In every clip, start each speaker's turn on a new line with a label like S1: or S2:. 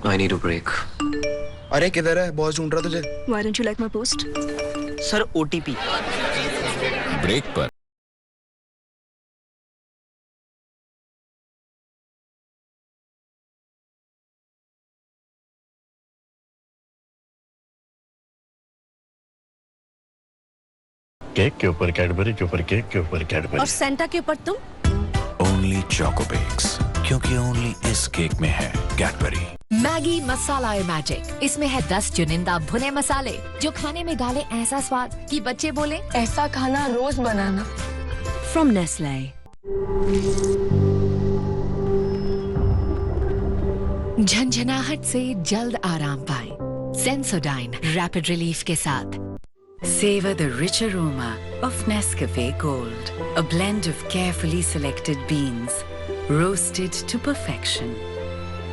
S1: I need a break.
S2: अरे किधर है? बॉस ढूंढ रहा तुझे।
S3: Why don't you like my post?
S4: Sir OTP।
S5: Break पर
S6: केक के ऊपर कैडबरी के ऊपर केक के ऊपर कैडबरी
S3: और सेंटा के ऊपर तुम?
S5: ओनली चोको बेक्स, क्योंकि ओनली इस केक में है कैडबरी।
S7: मैगी मसाला मैजिक। इसमें है 10 चुनिंदा भुने मसाले जो खाने में डाले ऐसा स्वाद कि बच्चे बोले
S3: ऐसा खाना रोज बनाना।
S7: From Nestle. झंझनाहट से जल्द आराम पाएं। सेंसोडाइन रैपिड रिलीफ के साथ।
S8: Savor the rich aroma of Nescafe Gold, a blend of carefully selected beans, roasted to perfection,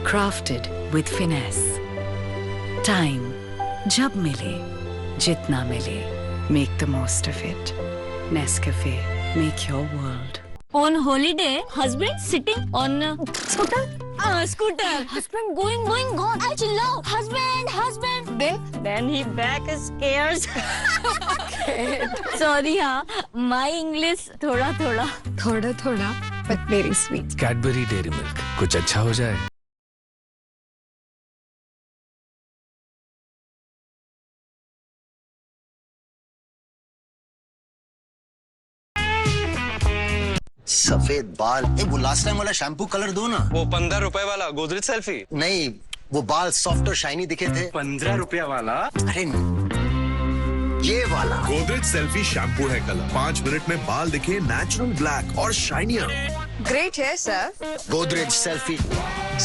S8: crafted with finesse. Time, jab mile, jitna mile, make the most of it. Nescafe, make your world.
S3: On holiday, husband sitting on scooter. Scooter. Husband going, gone. I love husband. Then he back is scares. Sorry हाँ, my English थोड़ा, but very sweet.
S5: Cadbury dairy Milk, कुछ अच्छा हो जाए।
S9: सफेद बाल, वो last time वाला शैम्पू कलर दो ना।
S1: वो 15 रुपए वाला गोदरेज सेल्फी।
S9: नहीं, वो बाल सॉफ्ट और शाइनी दिखे थे।
S1: 15 रुपया वाला?
S9: अरे ये वाला
S10: गोदरेज सेल्फी शैम्पू है कलर। 5 मिनट में बाल दिखे नेचुरल ब्लैक और शाइनियर।
S3: Great है सर।
S9: गोदरेज सेल्फी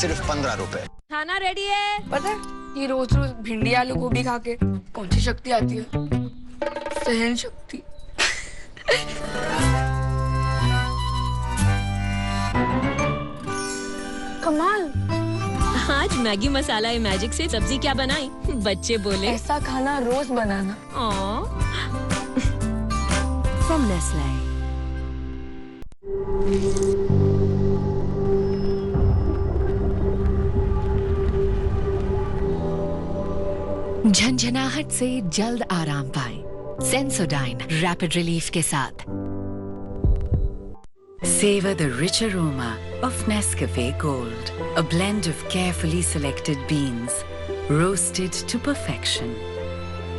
S9: सिर्फ 15 रुपए।
S3: खाना रेडी है। पता है ये रोज भिंडी आलू गोभी खा के कौन सी शक्ति आती है? सहन शक्ति। कमाल।
S7: आज मैगी मसाला मैजिक से सब्जी क्या बनाई? बच्चे बोले
S3: ऐसा खाना रोज बनाना।
S7: From Nestle. झंझनाहट से जल्द आराम पाएं। सेंसोडाइन रैपिड रिलीफ के साथ।
S8: Savor the rich aroma of Nescafe Gold, a blend of carefully selected beans, roasted to perfection,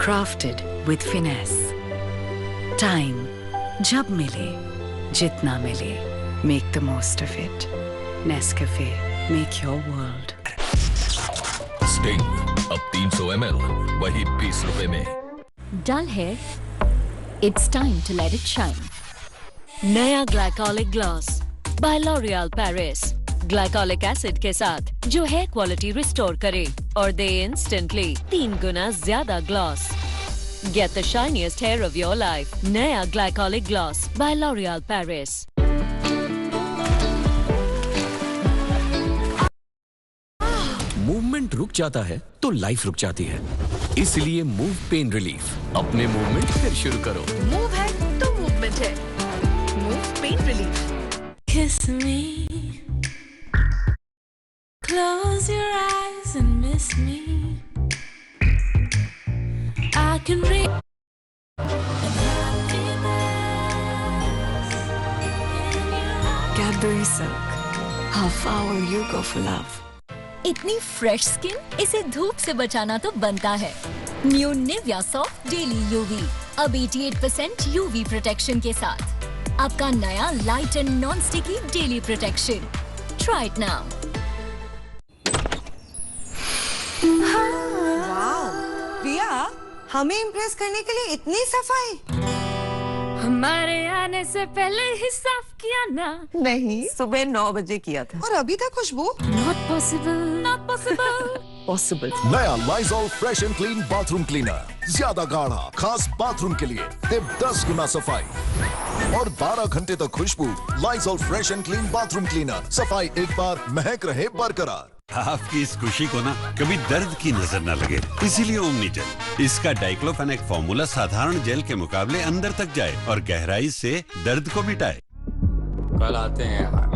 S8: crafted with finesse. Time, jab mile, jitna mile, make the most of it. Nescafe, make your world.
S5: Sting अब 300 ml, वही 20 रुपए में।
S7: Dull hair? It's time to let it shine. नया glycolic gloss by L'Oreal Paris. Glycolic acid के साथ जो hair quality restore करे और दे इंस्टेंटली 3 गुना ज्यादा gloss. Get the shiniest hair of your life. नया glycolic gloss by L'Oreal Paris.
S5: Movement रुक जाता है तो लाइफ रुक जाती है, इसलिए मूव पेन रिलीफ। अपने मूवमेंट फिर शुरू करो।
S3: मूव है तो मूवमेंट है। Moov pain relief.
S8: Kiss me, close your eyes and miss me. I can read.
S3: Cadbury Silk. How far will you go for love?
S7: इतनी फ्रेश स्किन, इसे धूप से बचाना तो बनता है। New Nivea soft daily UV अब 88% यूवी प्रोटेक्शन के साथ। आपका नया light and non sticky daily protection. Try it now.
S3: Priya, हमें इम्प्रेस करने के लिए इतनी सफाई।
S7: हमारे आने से पहले ही साफ किया ना।
S3: नहीं, सुबह 9 बजे किया था। और अभी तक खुशबू?
S7: Not possible, not possible.
S3: Possible.
S10: नया Lizol fresh and clean bathroom cleaner, ज्यादा गाढ़ा, खास बाथरूम के लिए, टिप 10 गुना सफाई और 12 घंटे तक खुशबू। Lizol fresh and clean bathroom cleaner, सफाई एक बार, महक रहे बरकरार।
S11: आपकी इस खुशी को ना कभी दर्द की नजर न लगे, इसीलिए ओमनी जेल। इसका डाइक्लोफेनेक फॉर्मूला साधारण जेल के मुकाबले अंदर तक जाए और गहराई से दर्द को मिटाए।
S1: कल आते हैं यार।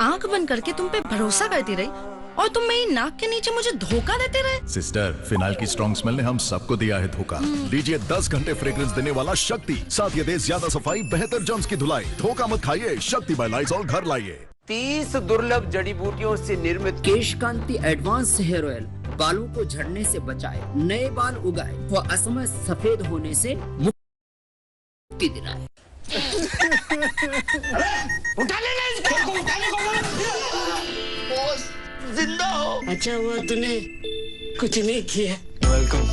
S12: आंख बंद करके तुम पे भरोसा करती रही और तुम मेरी नाक के नीचे मुझे धोखा देते रहे।
S10: सिस्टर, फिनाइल की स्ट्रॉन्ग स्मेल ने हम सबको दिया है धोखा। लीजिए 10 घंटे फ्रेग्रेंस देने वाला शक्ति, साथ ये दे ज्यादा सफाई, बेहतर जर्म्स की धुलाई। धोखा मत खाइए, शक्ति बाय लाइज़ॉल घर लाइए।
S13: 30 दुर्लभ जड़ी बूटियों से निर्मित केश कांति एडवांस हेयर ऑयल बालों को झड़ने से बचाए, नए बाल उगाए व असमय सफेद होने से मुक्ति दिलाए।
S14: उठा लेना इसको, उठाने को बॉस जिंदा हो। अच्छा हुआ तूने कुछ नहीं किया।
S5: वेलकम।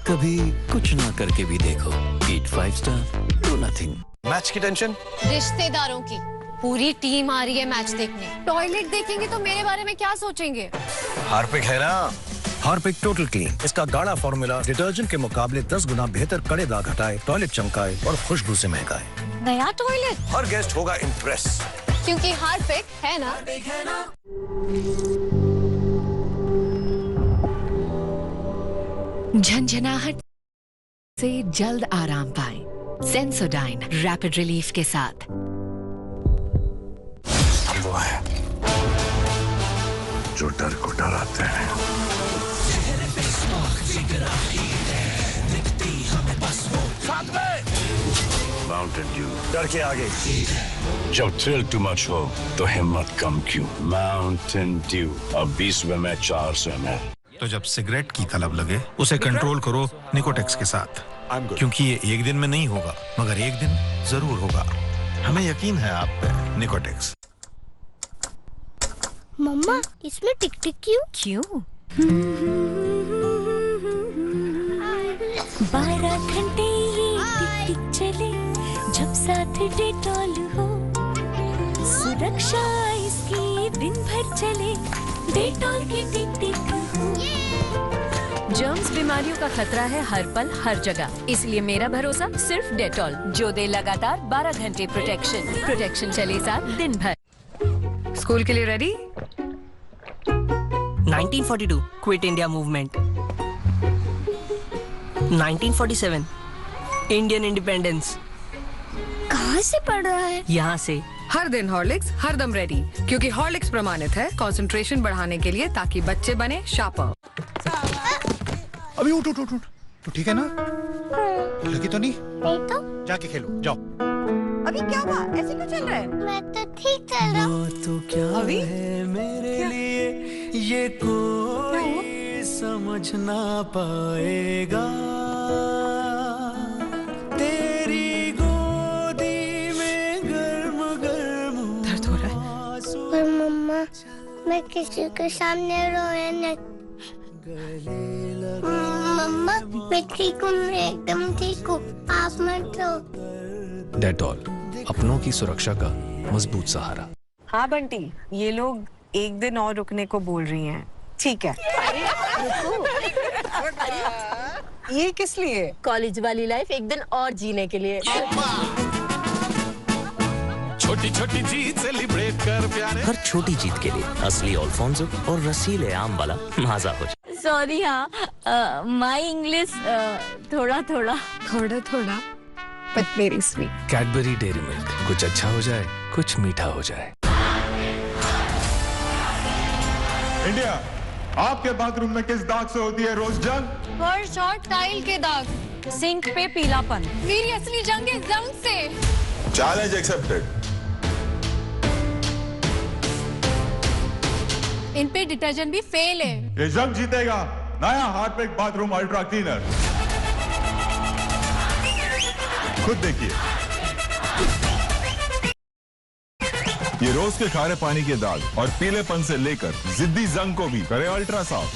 S5: कभी कुछ ना करके भी देखो। ईट 5 स्टार, डू नथिंग।
S15: मैच की टेंशन,
S16: रिश्तेदारों की पूरी टीम आ रही है मैच देखने। टॉयलेट देखेंगे तो मेरे बारे में क्या सोचेंगे?
S15: हार्पिक है ना, हार्पिक टोटल क्लीन। इसका गाढ़ा फॉर्मूला डिटर्जेंट के मुकाबले 10 गुना बेहतर कड़े दाग हटाए, टॉयलेट चमकाए और खुशबू से महकाए।
S16: नया टॉयलेट,
S15: हर गेस्ट होगा इम्प्रेस,
S16: क्योंकि हार्पिक है ना।
S8: झंझनाहट से जल्द आराम पाएं। सेंसोडाइन रैपिड रिलीफ के साथ।
S10: वो है जो डर को डराते हैं।
S6: माउंटेन ड्यू,
S15: डर के आगे।
S6: जब थ्रिल टू मच हो तो हिम्मत कम क्यों? माउंटेन ड्यू अब 20 में 400 ml।
S17: तो जब सिगरेट की तलब लगे उसे कंट्रोल करो निकोटेक्स के साथ, क्योंकि ये एक दिन में नहीं होगा मगर एक दिन जरूर होगा। हमें यकीन है आप पे। निकोटेक्स।
S3: मम्मा, इसमें टिक टिक क्यों? 12 घंटे ये टिक टिक चले, जब साथ डेटॉल हो, सुरक्षा इसकी दिन भर चले, डेटॉल की टिक टिक हो।
S7: जर्म्स बीमारियों का खतरा है हर पल हर जगह, इसलिए मेरा भरोसा सिर्फ डेटॉल, जो दे लगातार 12 घंटे प्रोटेक्शन चले साथ दिन भर।
S12: स्कूल के लिए ready?
S4: 1942 quit India movement. 1947 Indian independence.
S3: कहाँ से पढ़ रहा है?
S4: यहाँ से।
S12: हर दिन हॉर्लिक्स, हर दम रेडी, क्योंकि हॉर्लिक्स प्रमाणित है कंसंट्रेशन बढ़ाने के लिए, ताकि बच्चे बने शार्पर।
S17: अभी उठ उठ उठ उठ। तो ठीक है ना? लगी तो नहीं?
S3: नहीं तो?
S17: जाके खेलो, जाओ।
S12: अभी क्या हुआ? ऐसे क्यों चल रहा है?
S3: मैं तो ठीक चल रहा हूँ।
S14: तो क्या
S12: अभी?
S14: है मेरे लिए ये कोई समझ ना पाएगा। तेरी गोदी में गर्म गर्म
S12: दर्द हो रहा है।
S3: पर मम्मा, मैं किसी के सामने रोया नहीं। मम्मा, मैं ठीक हूँ, मैं एकदम ठीक हूँ, आप मत रो।
S5: डेटॉल, अपनों की सुरक्षा का मजबूत सहारा।
S18: हाँ बंटी, ये लोग एक दिन और रुकने को बोल रही हैं। ठीक है। ये किस लिए?
S16: कॉलेज वाली लाइफ एक दिन और जीने के लिए।
S5: छोटी छोटी जीत सेलिब्रेट कर प्यारे।
S4: हर छोटी जीत के लिए असली अल्फोंसो और रसीले आम वाला माजा हो जाए।
S3: सॉरी, हाँ, माय इंग्लिश थोड़ा
S12: but very sweet.
S5: Cadbury dairy Milk, कुछ अच्छा हो जाए, कुछ मीठा हो जाए।
S19: इंडिया, आपके बाथरूम में किस दाग से होती है रोज जंग?
S16: फर्श और टाइल के दाग, सिंक पे पीलापन। मेरी असली जंग है जंग से।
S19: Challenge accepted.
S16: इन पे डिटर्जेंट भी फेल है।
S19: ये जंग जीतेगा नया हार्पिक बाथरूम अल्ट्रा क्लीनर। खुद देखिए, ये रोज के खारे पानी के दाग और पीलेपन से लेकर जिद्दी जंग को भी करे अल्ट्रा साफ।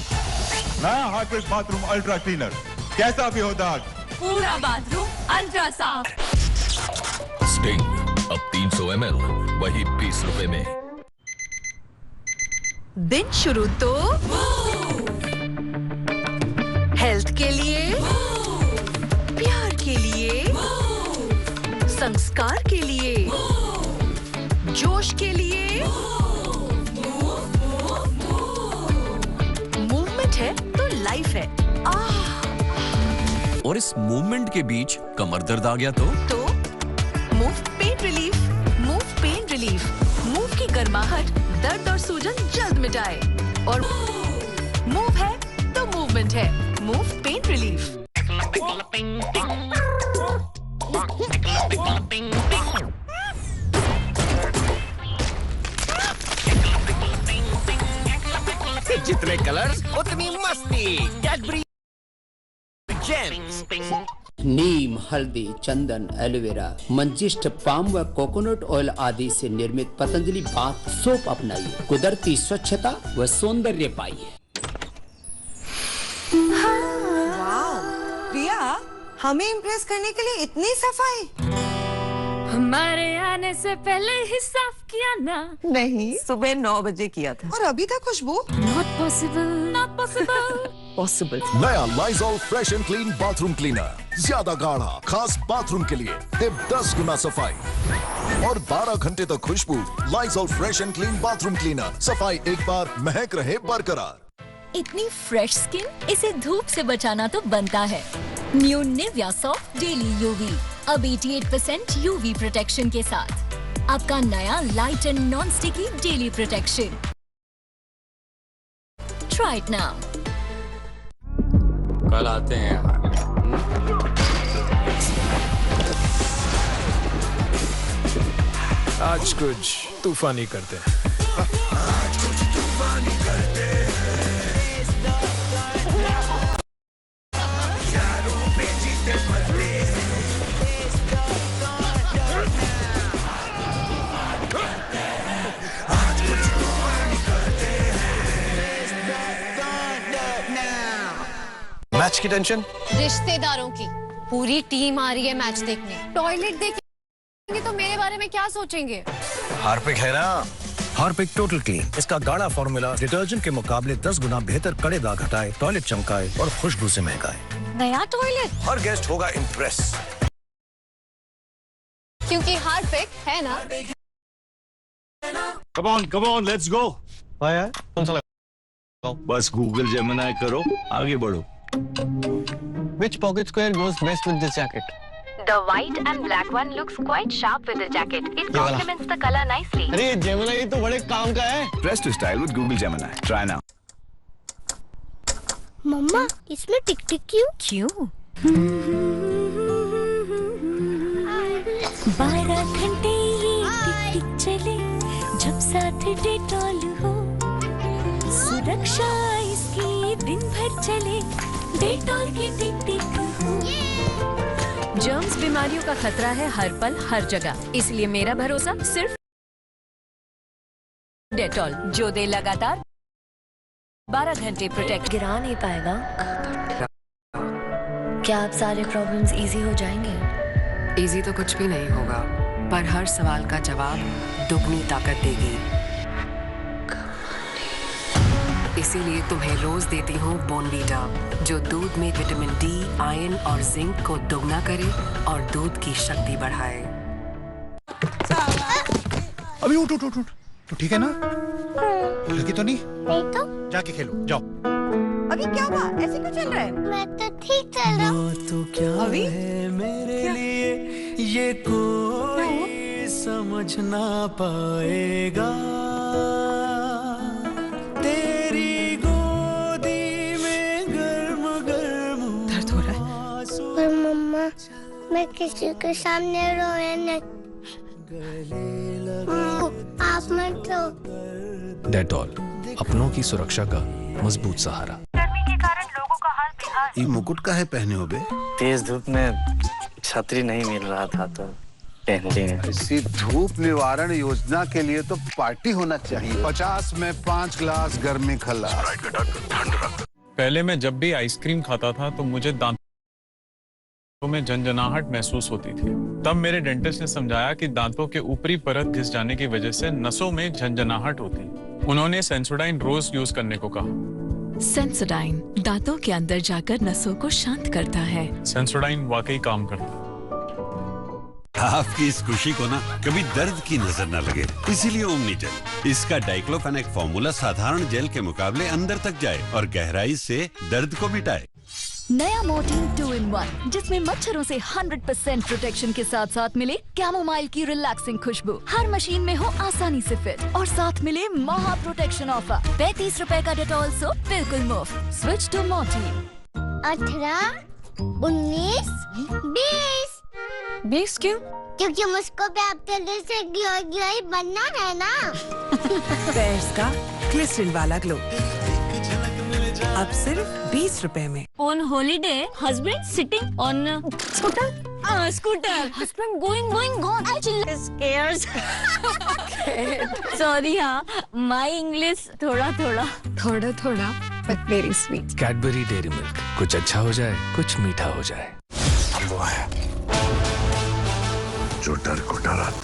S19: नया हार्पिक बाथरूम अल्ट्रा क्लीनर, कैसा भी हो दाग,
S16: पूरा बाथरूम अल्ट्रा साफ।
S5: स्टिंग अब 300 ml, वही 20 रुपए में।
S12: दिन शुरू तो हेल्थ के लिए, प्यार के लिए, संस्कार के लिए, जोश के लिए। मूवमेंट है तो लाइफ है।
S5: और इस मूवमेंट के बीच कमर दर्द आ गया तो
S12: move pain relief. Move pain relief, move की गर्माहट दर्द मिटाए। और मूव है तो मूवमेंट है। Moov pain relief.
S5: जितने कलर्स उतनी मस्ती। Cadbury Gems.
S13: नीम, हल्दी, चंदन, एलोवेरा, मंजिष्ट, पाम व कोकोनट ऑयल आदि से निर्मित पतंजलि बाथ सोप अपनाइए। कुदरती स्वच्छता व सौंदर्य पाइए।
S18: प्रिया, हमें इम्प्रेस करने के लिए इतनी सफाई?
S7: हमारे आने से पहले ही साफ किया ना।
S18: नहीं, सुबह 9 बजे किया था। और अभी तक खुशबू?
S7: Not possible, not possible, possible।
S10: नया Lizol fresh and clean bathroom cleaner, ज्यादा गाढ़ा, खास बाथरूम के लिए, सिर्फ 10 गुना सफाई और 12 घंटे तक खुशबू। Lizol fresh and clean bathroom cleaner, सफाई एक बार, महक रहे बरकरार।
S7: इतनी फ्रेश स्किन, इसे धूप से बचाना तो बनता है। New Nivea soft daily UV, अब 88% यूवी प्रोटेक्शन के साथ। आपका नया light and non sticky daily protection. Try it now.
S1: कल आते हैं यार।
S15: आज कुछ तूफानी करते हैं। मैच की टेंशन,
S16: रिश्तेदारों की पूरी टीम आ रही है मैच देखने। टॉयलेट देखेंगे तो मेरे बारे में क्या सोचेंगे?
S15: हार्पिक है ना, हार्पिक टोटल क्लीन। इसका गाढ़ा फॉर्मूला डिटर्जेंट के मुकाबले 10 गुना बेहतर कड़े दाग हटाए, टॉयलेट चमकाए और खुशबू से महकाए।
S16: नया टॉयलेट,
S15: हर गेस्ट होगा इम्प्रेस,
S16: क्योंकि हार्पिक है ना।
S6: Come on, let's go.
S15: कौन सा लगा?
S6: बस गूगल जेमिनी करो, आगे बढ़ो।
S1: Which pocket square goes best with this jacket?
S20: The white and black one looks quite sharp with the jacket. It complements the color nicely.
S1: अरे जेमिनी तो बड़े काम का है।
S19: Press to style with Google Gemini. Try now.
S3: मम्मा, इसमें टिक टिक क्यों? 12 घंटे ये टिक टिक चले, जब साथ डेटॉल हो, सुरक्षा इसकी दिन भर चले, डेटॉल की टिक टिक हो।
S7: जर्म्स बीमारियों का खतरा है हर पल हर जगह, इसलिए मेरा भरोसा सिर्फ डेटॉल, जो दे लगातार 12 घंटे प्रोटेक्ट।
S3: गिरा नहीं पाएगा। क्या अब सारे प्रॉब्लम्स इजी हो जाएंगे?
S8: इजी तो कुछ भी नहीं होगा, पर हर सवाल का जवाब दुगनी ताकत देगी। इसीलिए तुम्हें रोज देती हूँ बोनवीटा, जो दूध में विटामिन डी, आयरन और जिंक को दोगुना करे और दूध की शक्ति बढ़ाए।
S17: अभी उठ उठ उठ उठ, तो ठीक है ना? लगी तो नहीं?
S3: नहीं तो?
S17: जाके खेलो, जाओ।
S18: अभी क्या हुआ? ऐसे क्यों चल रहा है?
S3: मैं तो ठीक चल रहा हूँ।
S21: तो क्या
S18: अभी?
S21: है मेरे लिए ये कोई समझ ना पाएगा। तेरी गोदी में गर्म गर्म
S8: दर्द हो रहा है।
S3: पर मम्मा, मैं किसी के सामने रोया नहीं। आप मत रो।
S5: डेटॉल, अपनों की सुरक्षा का मजबूत सहारा।
S20: गर्मी के कारण लोगों का हाल बेहाल।
S6: ये मुकुट का है पहने हो बे?
S1: तेज धूप में छतरी नहीं मिल रहा था तो पहन लिए।
S22: इसी धूप निवारण योजना के लिए तो पार्टी होना चाहिए। 50 में 5 ग्लास गर्मी खल्लास।
S23: पहले मैं जब भी आइसक्रीम खाता था तो मुझे दांतों में झंझनाहट महसूस होती थी। तब मेरे डेंटिस्ट ने समझाया कि दांतों के ऊपरी परत घिस जाने की वजह से नसों में झंझनाहट होती है। उन्होंने सेंसोडाइन रोज यूज करने को कहा।
S7: सेंसोडाइन दांतों के अंदर जाकर नसों को शांत करता है।
S23: सेंसोडाइन वाकई काम करता है।
S11: आपकी इस खुशी को ना कभी दर्द की नजर न लगे, इसीलिए ओमनीजेल। इसका डाइक्लोफेनेक फॉर्मूला साधारण जेल के मुकाबले अंदर तक जाए और गहराई से दर्द को मिटाए।
S7: नया मोर्टीन 2-in-1 जिसमें मच्छरों से 100% प्रोटेक्शन के साथ साथ मिले कैमोमाइल की रिलैक्सिंग खुशबू, हर मशीन में हो आसानी से फिट और साथ मिले महा प्रोटेक्शन ऑफर। 35 रुपए का डेटॉल सोप बिल्कुल मुफ्त। Switch to Mortein.
S2: 18, 19, 20।
S16: 20 क्यों?
S2: क्योंकि मुझको भी आपके जैसे ग्लोई बनना है ना।
S18: पेयर्स का ग्लिसरीन वाला ग्लो अब सिर्फ 20 रुपए में।
S7: On holiday husband sitting on scooter. Scooter husband going gone actually scares. Sorry हाँ, माय इंग्लिश थोड़ा
S12: but very sweet.
S5: Cadbury dairy Milk, कुछ अच्छा हो जाए, कुछ मीठा हो जाए।
S6: वो है जो डर को डराता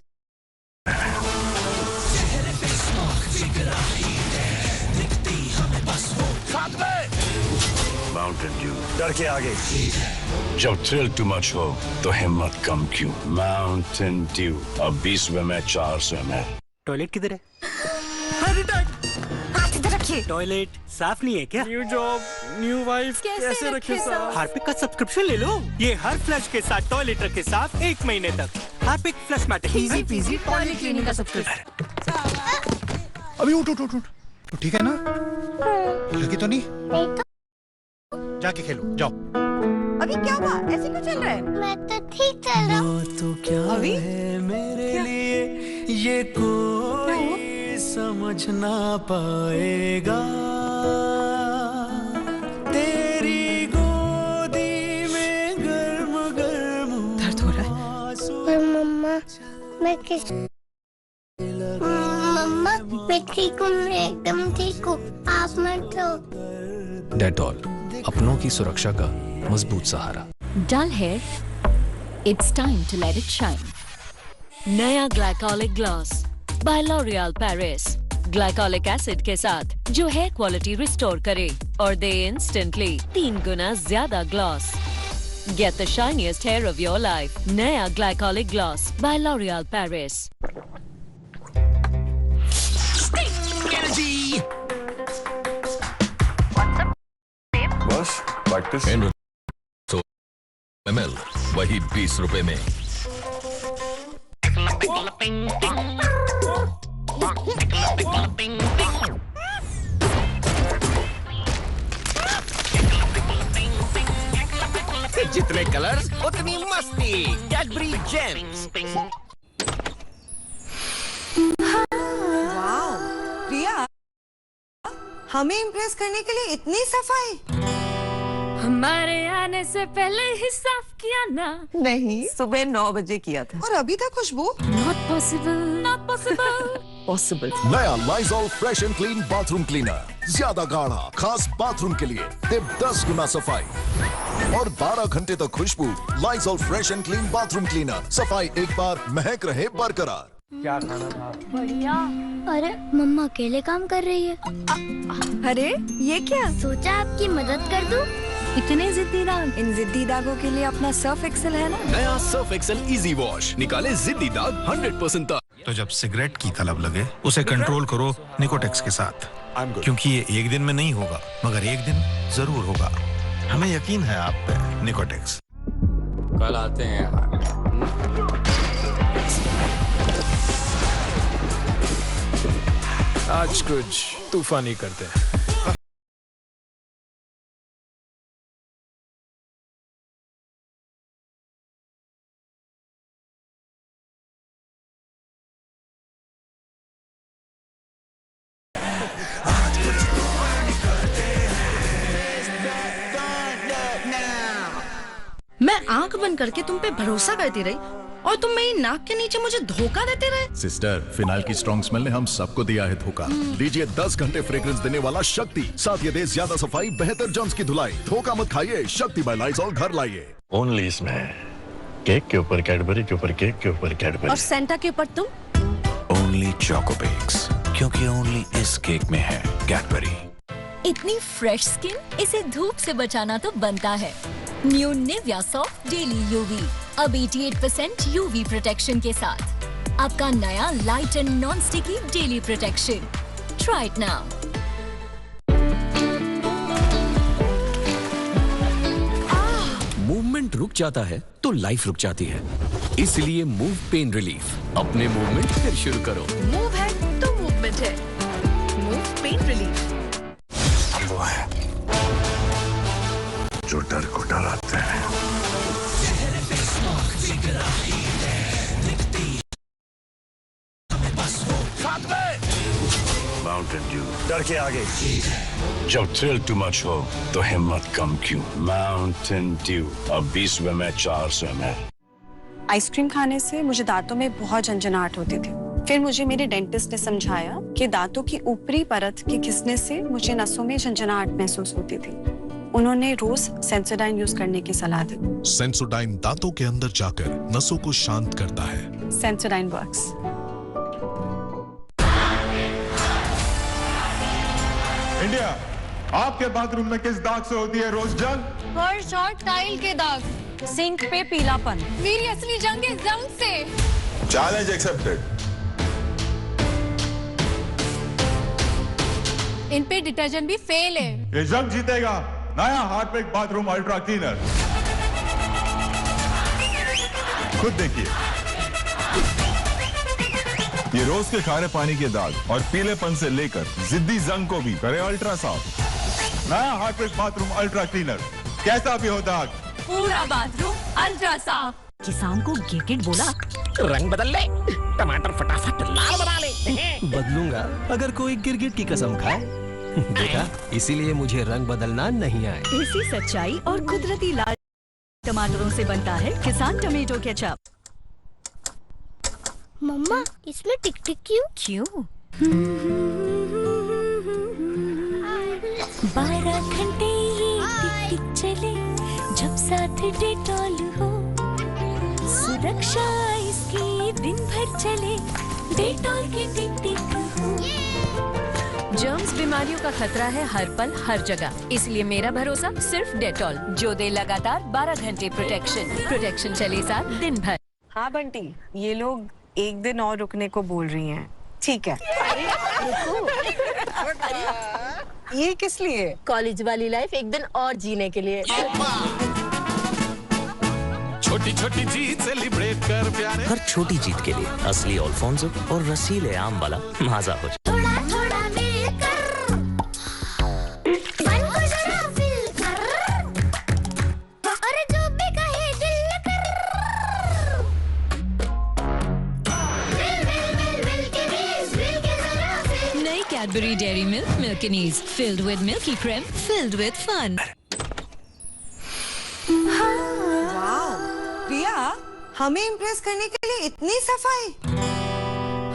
S6: माउंटेन ड्यू
S15: डर के आगे।
S6: जब थ्रिल टू मच हो तो हिम्मत कम क्यों? माउंटेन ड्यू अब 20 में 400 ml।
S21: टॉयलेट किधर है?
S18: हाथ इधर रखिए।
S21: टॉयलेट साफ नहीं है क्या?
S23: न्यू जॉब, न्यू वाइफ,
S18: कैसे रखे साफ?
S21: हार्पिक का सब्सक्रिप्शन ले लो। ये हर फ्लश के साथ टॉयलेट रखे साफ 1 महीने तक। Harpic flush matter
S18: easy peasy toilet cleaning का सब्सक्रिप्शन।
S15: अभी उठ ठीक है ना? लगी तो नहीं? जाके खेलो जाओ।
S18: अभी क्या हुआ? ऐसे क्यों चल रहा है?
S2: मैं तो ठीक चल रहा हूँ।
S21: तो क्या
S18: अभी?
S21: है मेरे लिए ये कोई समझ ना पाएगा। तेरी गोदी में गर्म
S18: दर्द हो रहा है।
S2: और मम्मा मैं मम्मा मैं ठीक हूँ, मैं एकदम ठीक हूँ। आप मत रो।
S5: डेटॉल, अपनों की सुरक्षा का मजबूत सहारा।
S7: Dull hair, it's time to let it shine. नया glycolic gloss by L'Oreal Paris, glycolic acid के साथ जो हेयर क्वालिटी रिस्टोर करे और दे इंस्टेंटली 3 गुना ज्यादा gloss. Get the shiniest hair of your life. नया glycolic gloss by L'Oreal Paris.
S10: बस प्रैक्टिस
S5: ml, वही 20 रुपए में।
S21: जितने कलर्स उतनी मस्ती। Cadbury James.
S18: वाओ प्रिया, हमें इम्प्रेस करने के लिए इतनी सफाई।
S7: हमारे आने से पहले ही साफ किया ना।
S18: नहीं, सुबह 9 बजे किया था और अभी तक खुशबू।
S7: Not possible, not possible.
S18: Possible.
S10: नया Lizol fresh and clean bathroom cleaner, ज्यादा गाढ़ा, खास बाथरूम के लिए, सिर्फ 10 गुना सफाई और 12 घंटे तक खुशबू। Lizol fresh and clean bathroom cleaner, सफाई एक बार, महक रहे बरकरार।
S21: क्या खाना था?
S2: बढ़िया। अरे मम्मा अकेले काम कर रही है।
S18: अरे ये क्या?
S2: सोचा आपकी मदद कर दूं।
S18: इतने जिद्दी दाग? इन जिद्दी दागों के लिए अपना सर्फ एक्सेल है ना।
S5: नया सर्फ एक्सेल इजी वॉश निकाले जिद्दी दाग 100% तक।
S17: तो जब सिगरेट की तलब लगे उसे कंट्रोल करो निकोटेक्स के साथ, क्योंकि ये एक दिन में नहीं होगा मगर एक दिन जरूर होगा। हमें यकीन है आप पे। निकोटेक्स।
S1: कल आते हैं यार।
S15: आज कुछ तूफानी करते हैं।
S9: मैं आंख बंद करके तुम पे भरोसा करती रही और तुम मेरी नाक के नीचे मुझे धोखा देते रहे।
S10: सिस्टर, फिनाइल की स्ट्रॉन्ग स्मेल ने हम सबको दिया है धोखा। लीजिए 10 घंटे फ्रेग्रेंस देने वाला शक्ति, साथ ये दे ज्यादा सफाई, बेहतर जर्म्स की धुलाई। धोखा मत खाइए, शक्ति बाय लाइजॉल घर लाइए।
S6: ओनली इसमें केक के ऊपर कैडबरी, के ऊपर केक के ऊपर कैडबरी
S9: और सेंटा के ऊपर तुम।
S5: ओनली चोको बेक्स, क्योंकि ओनली इस केक में है कैडबरी।
S7: इतनी फ्रेश स्किन, इसे धूप से बचाना तो बनता है। New Nivea soft daily UV अब 88% यूवी प्रोटेक्शन के साथ। आपका नया light and non sticky daily protection. Try it now.
S5: Movement रुक जाता है तो लाइफ रुक जाती है। इसलिए मूव पेन रिलीफ, अपने मूवमेंट फिर शुरू करो।
S18: मूव है तो मूवमेंट है। Moov pain relief.
S6: वो है जो डर को डराते हैं। माउंटेन ड्यू,
S15: डर के आगे।
S6: जब थ्रिल टू मच हो तो हिम्मत कम क्यों? माउंटेन ड्यू, अब 20 में 400 ml।
S4: आइसक्रीम खाने से मुझे दांतों में बहुत झंझनाहट होती थी। फिर मुझे मेरे डेंटिस्ट ने समझाया कि दांतों की ऊपरी परत के घिसने से मुझे नसों में झंझनाहट महसूस होती थी। उन्होंने रोज सेंसोडाइन यूज करने की सलाह दी।
S10: सेंसोडाइन दांतों के अंदर जाकर नसों को शांत करता है।
S4: Sensodyne works.
S19: इंडिया, आपके बाथरूम में किस दाग से होती है रोज जंग?
S16: फर्श और टाइल के दाग, सिंक पे पीलापन। मेरी असली जंग है जंग से।
S19: Challenge accepted.
S16: इन पे डिटर्जेंट भी फेल है।
S19: ये जंग जीतेगा नया हार्पिक बाथरूम अल्ट्रा क्लीनर। खुद देखिए, ये रोज के खारे पानी के दाग और पीलेपन से लेकर जिद्दी जंग को भी करे अल्ट्रा साफ। नया हार्पिक बाथरूम अल्ट्रा क्लीनर, कैसा भी हो दाग,
S16: पूरा बाथरूम अल्ट्रा साफ।
S18: किसान को गिरगिट बोला,
S15: रंग बदल ले, टमाटर फटाफट लाल बना ले।
S13: बदलूंगा अगर कोई गिरगिट की कसम खाए। देखा, इसीलिए मुझे रंग बदलना नहीं आए।
S18: ऐसी सच्चाई और कुदरती लाल टमाटरों से बनता है किसान टमेटो केचप।
S2: मम्मा, इसमें टिक टिक क्यों?
S3: 12 घंटे ये टिक टिक चले, जब साथ डेटॉल हो, सुरक्षा इसकी दिन भर चले, डेटॉल की टिक टिक हो।
S7: जर्म्स बीमारियों का खतरा है हर पल हर जगह, इसलिए मेरा भरोसा सिर्फ डेटॉल, जो दे लगातार 12 घंटे प्रोटेक्शन चले साथ दिन भर।
S4: हाँ बंटी, ये लोग एक दिन और रुकने को बोल रही हैं। ठीक है। ये किस लिए?
S16: कॉलेज वाली लाइफ एक दिन और जीने के लिए।
S15: छोटी छोटी जीत सेलिब्रेट कर प्यारे।
S13: हर छोटी जीत के लिए असली अल्फोंसो और रसीले आम वाला माजा हो।
S2: थोड़ा थोड़ा मिलकर मन को जरा फिल कर, और जो भी कहे दिल कर। मिल के जरा फिल।
S7: नई Cadbury dairy milk milkinis, filled with milky cream, filled with fun.
S18: Priya, हमें इम्प्रेस करने के लिए इतनी सफाई?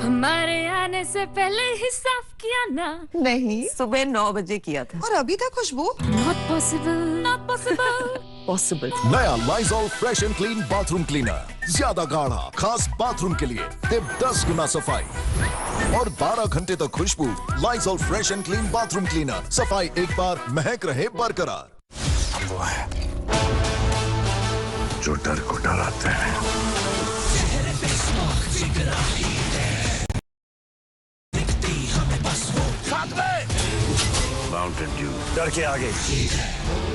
S3: हमारे आने से पहले ही साफ किया ना।
S18: नहीं, सुबह 9 बजे किया था। और अभी तक खुशबू?
S3: Not possible, not possible.
S18: Possible.
S10: नया Lizol fresh and clean bathroom cleaner, ज्यादा गाढ़ा, खास बाथरूम के लिए, टिप 10 गुना सफाई और 12 घंटे तक खुशबू। Lizol fresh and clean bathroom cleaner, सफाई एक बार, महक रहे बरकरार।
S6: वो है जो डर को डराते हैं। माउंटेन ड्यू,
S15: डर के आगे।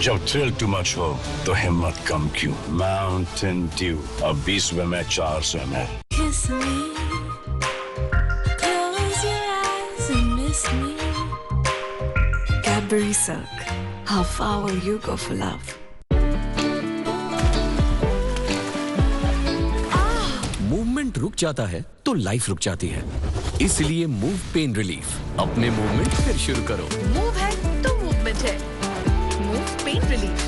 S6: जब थ्रिल टू मच हो तो हिम्मत कम क्यों? माउंटेन ड्यू, अब 20 में 400 ml।
S3: Kiss me, close your eyes and miss me.
S18: Cadbury Silk. How far will you go for love?
S5: Movement रुक जाता है तो लाइफ रुक जाती है। इसलिए मूव पेन रिलीफ, अपने मूवमेंट फिर शुरू करो।
S18: मूव है तो मूवमेंट है। Moov pain relief.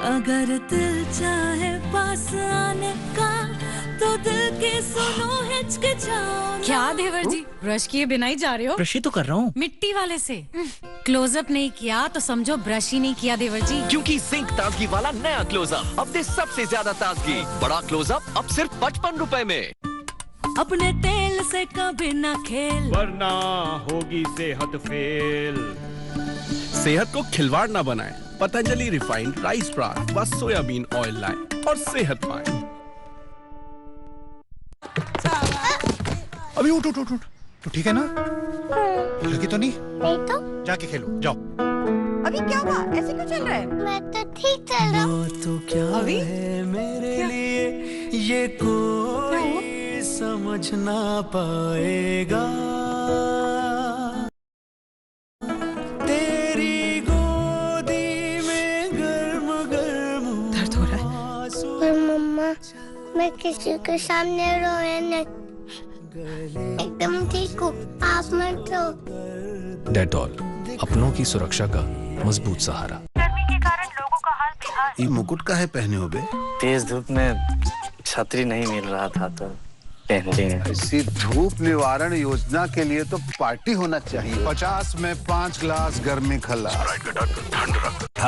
S3: अगर दिल चाहे पास आने का, तो दिल के सुनो हिचकिचाओ।
S16: क्या देवर जी, ब्रश किए बिना ही जा रहे हो?
S13: ब्रश ही तो कर रहा हूँ।
S16: मिट्टी वाले से क्लोजअप नहीं किया तो समझो ब्रश ही नहीं किया देवर जी।
S5: क्योंकि सिंक ताजगी वाला नया क्लोजअप, अब दे सबसे ज्यादा ताजगी। बड़ा क्लोजअप अब सिर्फ 55 रुपए में।
S3: अपने तेल से कभी ना खेल,
S14: वरना होगी सेहत फेल। सेहत को खिलवाड़ ना बनाए, पतंजलि रिफाइंड राइस ब्रान व सोयाबीन ऑयल लाए और सेहत पाए।
S17: अभी उठ उठ उठ उठ, तो ठीक है ना? लगी तो नहीं?
S2: नहीं तो
S17: जाके खेलो, जाओ।
S18: अभी क्या हुआ? ऐसे क्यों चल रहा है?
S2: मैं तो ठीक चल रहा हूँ।
S8: तो क्या
S18: अभी?
S8: है मेरे लिए ये कोई समझ ना पाएगा। तेरी गोदी में गर्म गर्म
S18: दर्द हो रहा है।
S2: पर मम्मा, मैं किसी के सामने रोए नहीं, एकदम ठीक हूँ, आप मत रो।
S13: डेटॉल, अपनों की सुरक्षा का मजबूत सहारा।
S20: गर्मी के कारण लोगों का हाल बेहाल।
S6: ये मुकुट का है पहने हो बे?
S1: तेज धूप में छतरी नहीं मिल रहा था तो पहन लिए।
S6: इसी धूप निवारण योजना के लिए तो पार्टी होना चाहिए। 50 में 5 ग्लास गर्मी खल्ला।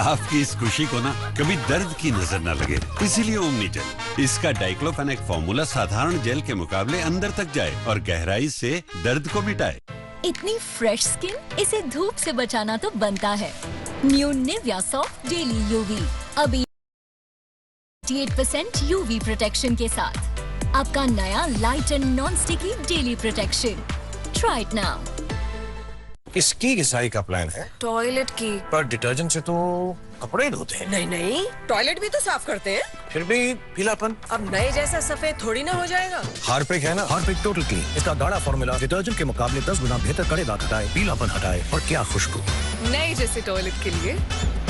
S11: आपकी इस खुशी को ना कभी दर्द की नजर न लगे, इसीलिए ओमनी जेल। इसका डाइक्लोफेनेक फॉर्मूला साधारण जेल के मुकाबले अंदर तक जाए और गहराई से दर्द को मिटाए।
S7: इतनी फ्रेश स्किन, इसे धूप से बचाना तो बनता है। New Nivea soft daily UV, अभी 88% यूवी प्रोटेक्शन के साथ आपका नया light and non sticky daily protection. Try it now.
S15: किसकी घिसाई का प्लान है?
S18: टॉयलेट की।
S15: पर डिटर्जेंट से तो कपड़े ही धोते हैं।
S18: नहीं नहीं, टॉयलेट भी तो साफ करते हैं।
S15: फिर भी पीलापन।
S18: अब नए जैसा सफेद थोड़ी ना हो जाएगा।
S15: हार्पिक है ना, हार्पिक टोटल क्लीन। इसका गाढ़ा फॉर्मूला डिटर्जेंट के मुकाबले 10 गुना बेहतर कड़े दाग हटाए, पीलापन हटाए और क्या खुशबू।
S12: नए जैसे टॉयलेट के लिए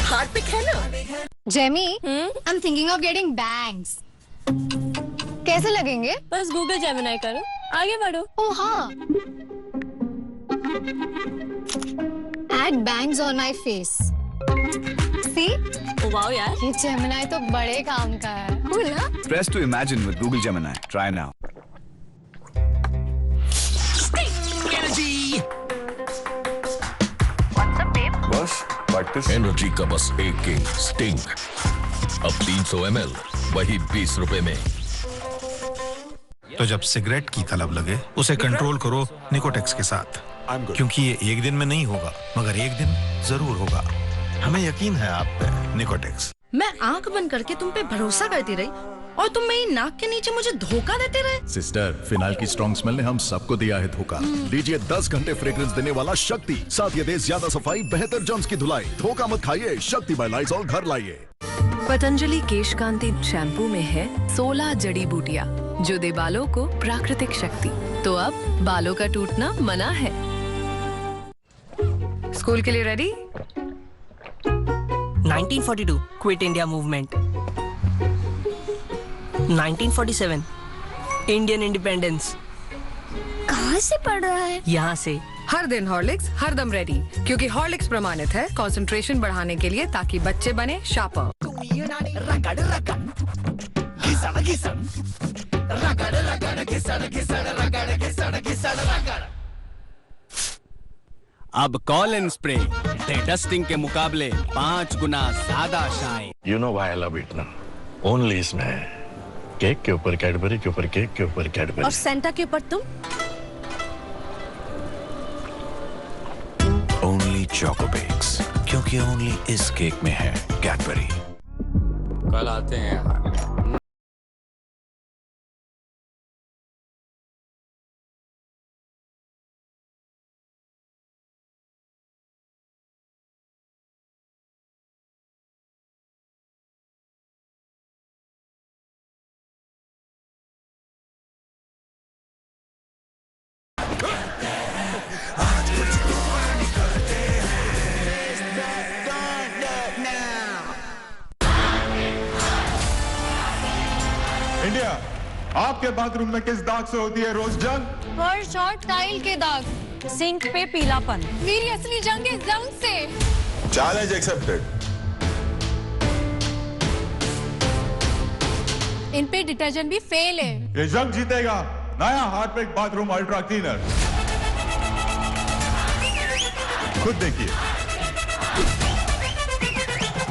S12: हार्पिक है ना।
S16: Jamie, I am thinking of getting bangs. कैसे लगेंगे?
S3: बस गूगल जेमिनी करो, आगे बढ़ो।
S16: ओ हाँ, add bangs on my face. See,
S3: wow यार,
S16: ये जेमिनी तो बड़े काम का है। Cool, ना?
S19: Press to imagine with Google Gemini. Try now.
S10: बस प्रैक्टिस।
S5: एनर्जी का बस एक किंग स्टिंग। अब 300 ml वही 20 रुपए में।
S17: तो जब सिगरेट की तलब लगे उसे कंट्रोल करो निकोटेक्स के साथ, क्योंकि ये एक दिन में नहीं होगा मगर एक दिन जरूर होगा। हमें यकीन है आप पे। निकोटेक्स।
S9: मैं आंख बंद करके तुम पे भरोसा करती रही और तुम मेरी नाक के नीचे मुझे धोखा देते रहे।
S10: सिस्टर, फिनाइल की स्ट्रॉन्ग स्मेल ने हम सबको दिया है धोखा। लीजिए 10 घंटे फ्रेग्रेंस देने वाला शक्ति, साथ ये दे ज्यादा सफाई, बेहतर जर्म्स की धुलाई। धोखा मत खाइए, शक्ति बाय लाइज़ॉल घर लाइए।
S12: पतंजलि केश कांति शैम्पू में है 16 जड़ी बूटियाँ जो दे बालों को प्राकृतिक शक्ति। तो अब बालों का टूटना मना है। स्कूल के लिए ready?
S8: 1942 quit India movement. 1947 Indian independence.
S2: कहाँ से पढ़ रहा है?
S8: यहाँ से।
S12: हर दिन हॉर्लिक्स, हर दम रेडी, क्योंकि हॉर्लिक्स प्रमाणित है कंसंट्रेशन बढ़ाने के लिए ताकि बच्चे बने शार्पर।
S14: अब कॉलिन स्प्रे डस्टिंग के मुकाबले 5 गुना ज्यादा shine.
S6: You know why I love it ना? Only इसमें केक के ऊपर कैडबरी, के ऊपर केक, के ऊपर कैडबरी।
S18: और सेंटा के ऊपर तुम?
S10: ओनली चोको बेक्स, क्योंकि ओनली इस केक में है कैडबरी।
S23: कल आते हैं यार।
S19: इंडिया, आपके बाथरूम में किस दाग से होती है रोज जंग?
S16: फर्श और टाइल के दाग,
S3: सिंक पे पीलापन।
S16: मेरी असली जंग है जंग से।
S19: Challenge accepted.
S16: इन पे डिटर्जेंट भी फेल है।
S19: ये जंग जीतेगा नया हार्पिक बाथरूम अल्ट्रा क्लीनर। खुद देखिए,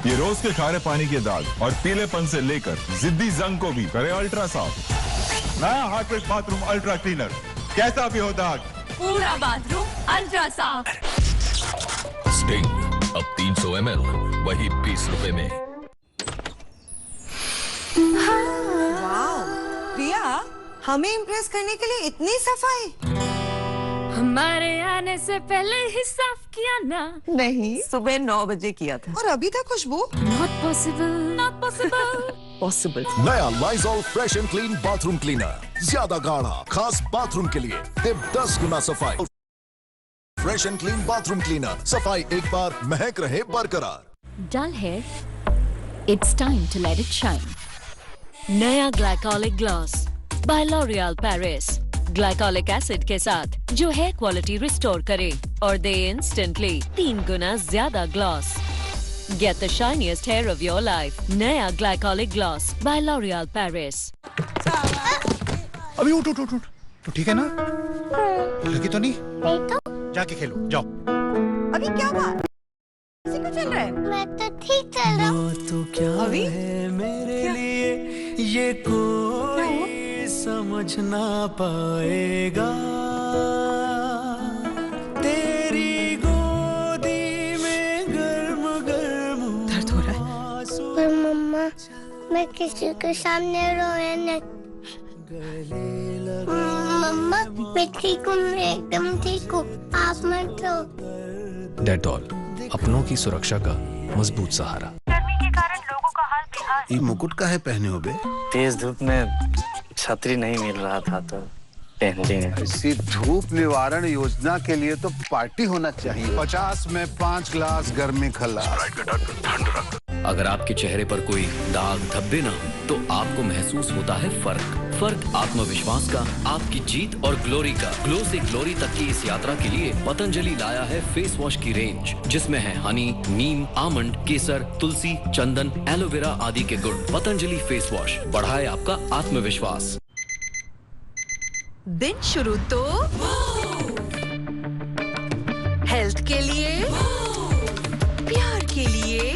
S19: ये रोज के खारे पानी के दाग और पीलेपन से लेकर जिद्दी जंग को भी करे अल्ट्रा साफ। नया हार्पिक बाथरूम अल्ट्रा क्लीनर, कैसा भी हो दाग,
S3: पूरा बाथरूम अल्ट्रा साफ।
S5: स्टिंग अब 300 ml वही 20 रुपए में।
S18: वाओ, प्रिया, हमें इम्प्रेस करने के लिए इतनी सफाई।
S3: हमारे आने से पहले ही साफ किया ना?
S18: नहीं, सुबह 9 बजे किया था।
S9: और अभी तक खुशबू?
S3: Not possible. Not possible.
S18: Possible.
S10: नया Lizol fresh and clean bathroom cleaner, ज्यादा गाढ़ा, खास बाथरूम के लिए, सिर्फ 10 गुना सफाई। Fresh and clean bathroom cleaner, सफाई एक बार, महक रहे बरकरार।
S7: Dull hair? It's time to let it shine. नया glycolic gloss by L'Oreal Paris. Glycolic acid के साथ जो हेयर क्वालिटी रिस्टोर करे और दे इंस्टेंटली 3 गुना ज्यादा gloss. Get the shiniest hair of your life. नया glycolic gloss by L'Oreal Paris.
S15: अभी उठ उठ उठ उठ। तो ठीक है ना? लगी तो नहीं?
S2: नहीं तो?
S15: जाके खेलो, जाओ।
S18: अभी क्या हुआ? कैसे क्यों चल रहा है?
S2: मैं तो ठीक चल रहा हूँ।
S8: तो क्या
S18: अभी?
S8: है मेरे लिए ये कोई समझ ना पाएगा। तेरी गोदी में गर्म गर्म
S18: दर्द हो रहा है।
S2: पर मम्मा, मैं किसी के सामने रोए नहीं। मम्मा, मैं ठीक हूँ, मैं एकदम ठीक हूँ। आप मत रो।
S13: डेटॉल, अपनों की सुरक्षा का मजबूत सहारा।
S20: गर्मी के कारण लोगों का हाल बेहाल।
S6: ये मुकुट का है पहने हो बे?
S1: तेज धूप में छतरी नहीं मिल रहा था तो पहन लिए।
S6: ऐसी धूप निवारण योजना के लिए तो पार्टी होना चाहिए। 50 में 5 ग्लास गर्मी खल्लास।
S5: अगर आपके चेहरे पर कोई दाग धब्बे ना हो तो आपको महसूस होता है फर्क आत्मविश्वास का, आपकी जीत और ग्लोरी का। ग्लो से ग्लोरी तक की इस यात्रा के लिए पतंजलि लाया है फेस वॉश की रेंज, जिसमें है हनी, नीम, आमंड, केसर, तुलसी, चंदन, एलोवेरा आदि के गुण। पतंजलि फेस वॉश बढ़ाए आपका आत्मविश्वास।
S12: दिन शुरू तो हेल्थ के लिए, प्यार के लिए,